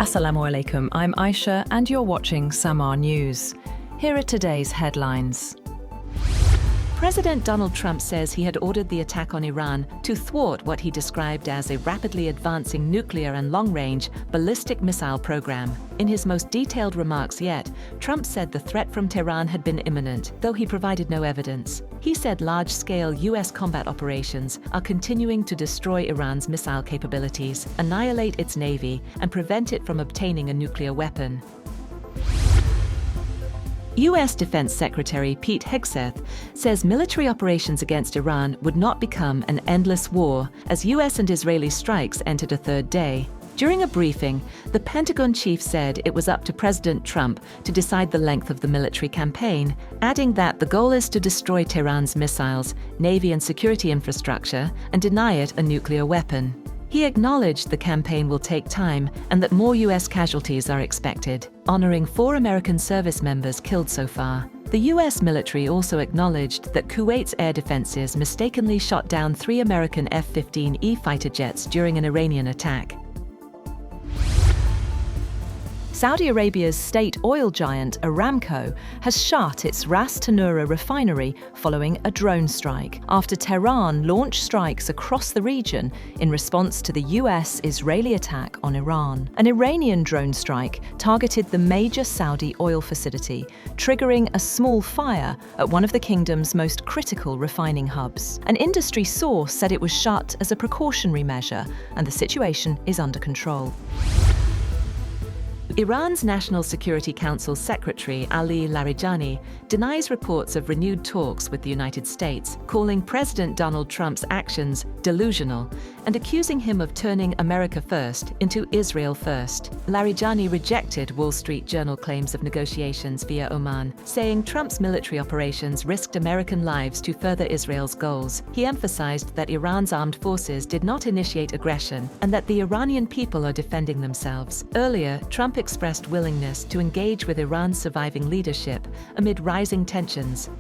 Assalamu alaikum, I'm Aisha and you're watching SAMAA News. Here are today's headlines. President Donald Trump says he had ordered the attack on Iran to thwart what he described as a rapidly advancing nuclear and long-range ballistic missile program. In his most detailed remarks yet, Trump said the threat from Tehran had been imminent, though he provided no evidence. He said large-scale U.S. combat operations are continuing to destroy Iran's missile capabilities, annihilate its navy, and prevent it from obtaining a nuclear weapon. U.S. Defense Secretary Pete Hegseth says military operations against Iran would not become an endless war as U.S. and Israeli strikes entered a third day. During a briefing, the Pentagon chief said it was up to President Trump to decide the length of the military campaign, adding that the goal is to destroy Tehran's missiles, navy and security infrastructure, and deny it a nuclear weapon. He acknowledged the campaign will take time and that more U.S. casualties are expected, honoring 4 American service members killed so far. The U.S. military also acknowledged that Kuwait's air defenses mistakenly shot down 3 American F-15E fighter jets during an Iranian attack. Saudi Arabia's state oil giant Aramco has shut its Ras Tanura refinery following a drone strike, after Tehran launched strikes across the region in response to the US-Israeli attack on Iran. An Iranian drone strike targeted the major Saudi oil facility, triggering a small fire at one of the kingdom's most critical refining hubs. An industry source said it was shut as a precautionary measure, and the situation is under control. Iran's National Security Council Secretary Ali Larijani denies reports of renewed talks with the United States, calling President Donald Trump's actions delusional and accusing him of turning America first into Israel first. Larijani rejected Wall Street Journal claims of negotiations via Oman, saying Trump's military operations risked American lives to further Israel's goals. He emphasized that Iran's armed forces did not initiate aggression and that the Iranian people are defending themselves. Earlier, Trump expressed willingness to engage with Iran's surviving leadership amid rising tensions.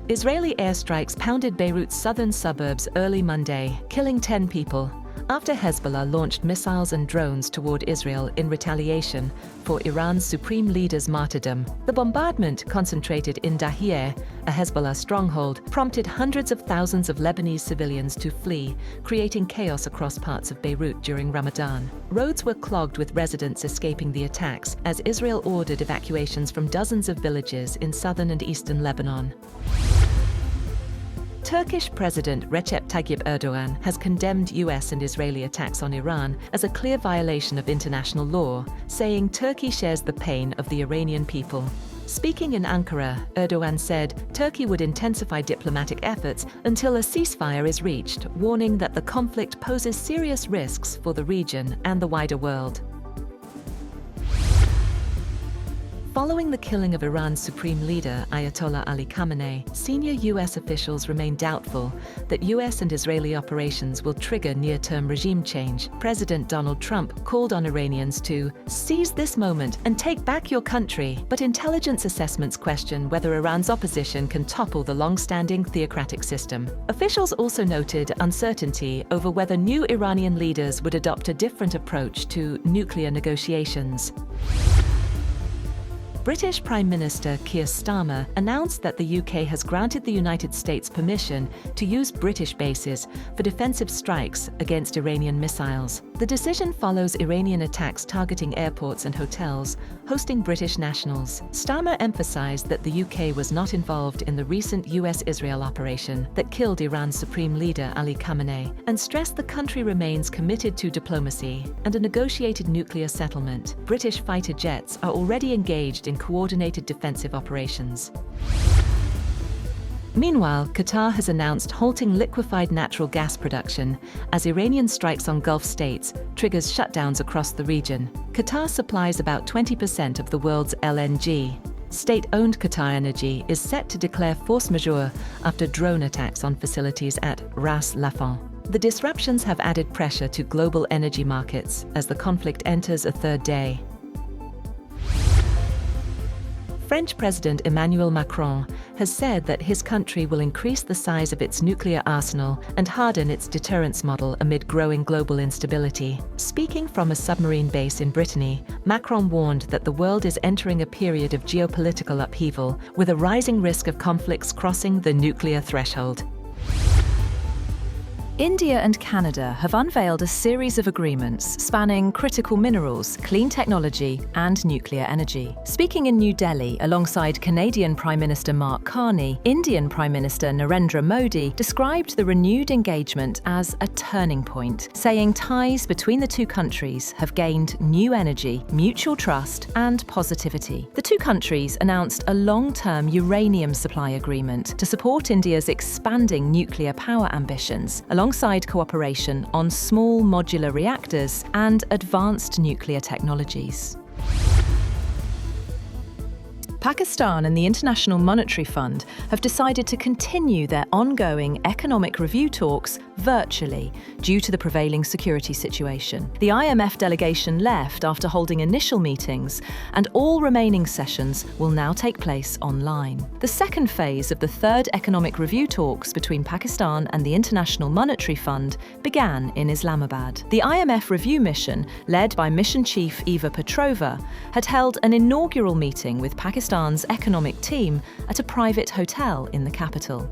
Israeli airstrikes pounded Beirut's southern suburbs early Monday, killing 10 people, after Hezbollah launched missiles and drones toward Israel in retaliation for Iran's supreme leader's martyrdom. The bombardment, concentrated in Dahiyeh, a Hezbollah stronghold, prompted hundreds of thousands of Lebanese civilians to flee, creating chaos across parts of Beirut during Ramadan. Roads were clogged with residents escaping the attacks as Israel ordered evacuations from dozens of villages in southern and eastern Lebanon. Turkish President Recep Tayyip Erdogan has condemned US and Israeli attacks on Iran as a clear violation of international law, saying Turkey shares the pain of the Iranian people. Speaking in Ankara, Erdogan said Turkey would intensify diplomatic efforts until a ceasefire is reached, warning that the conflict poses serious risks for the region and the wider world. Following the killing of Iran's supreme leader, Ayatollah Ali Khamenei, senior U.S. officials remain doubtful that U.S. and Israeli operations will trigger near-term regime change. President Donald Trump called on Iranians to seize this moment and take back your country, but intelligence assessments question whether Iran's opposition can topple the long-standing theocratic system. Officials also noted uncertainty over whether new Iranian leaders would adopt a different approach to nuclear negotiations. British Prime Minister Keir Starmer announced that the UK has granted the United States permission to use British bases for defensive strikes against Iranian missiles. The decision follows Iranian attacks targeting airports and hotels, hosting British nationals. Starmer emphasized that the UK was not involved in the recent US-Israel operation that killed Iran's supreme leader Ali Khamenei, and stressed the country remains committed to diplomacy and a negotiated nuclear settlement. British fighter jets are already engaged in coordinated defensive operations. Meanwhile, Qatar has announced halting liquefied natural gas production as Iranian strikes on Gulf states triggers shutdowns across the region. Qatar supplies about 20% of the world's LNG. State-owned Qatar Energy is set to declare force majeure after drone attacks on facilities at Ras Laffan. The disruptions have added pressure to global energy markets as the conflict enters a third day. French President Emmanuel Macron has said that his country will increase the size of its nuclear arsenal and harden its deterrence model amid growing global instability. Speaking from a submarine base in Brittany, Macron warned that the world is entering a period of geopolitical upheaval with a rising risk of conflicts crossing the nuclear threshold. India and Canada have unveiled a series of agreements spanning critical minerals, clean technology and nuclear energy. Speaking in New Delhi alongside Canadian Prime Minister Mark Carney, Indian Prime Minister Narendra Modi described the renewed engagement as a turning point, saying ties between the two countries have gained new energy, mutual trust and positivity. The two countries announced a long-term uranium supply agreement to support India's expanding nuclear power ambitions, alongside cooperation on small modular reactors and advanced nuclear technologies. Pakistan and the International Monetary Fund have decided to continue their ongoing economic review talks virtually due to the prevailing security situation. The IMF delegation left after holding initial meetings, and all remaining sessions will now take place online. The second phase of the third economic review talks between Pakistan and the International Monetary Fund began in Islamabad. The IMF review mission, led by Mission Chief Eva Petrova, had held an inaugural meeting with Pakistan's economic team at a private hotel in the capital.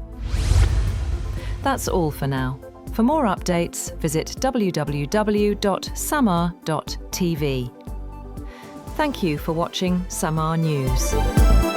That's all for now. For more updates, visit www.samaa.tv. Thank you for watching SAMAA News.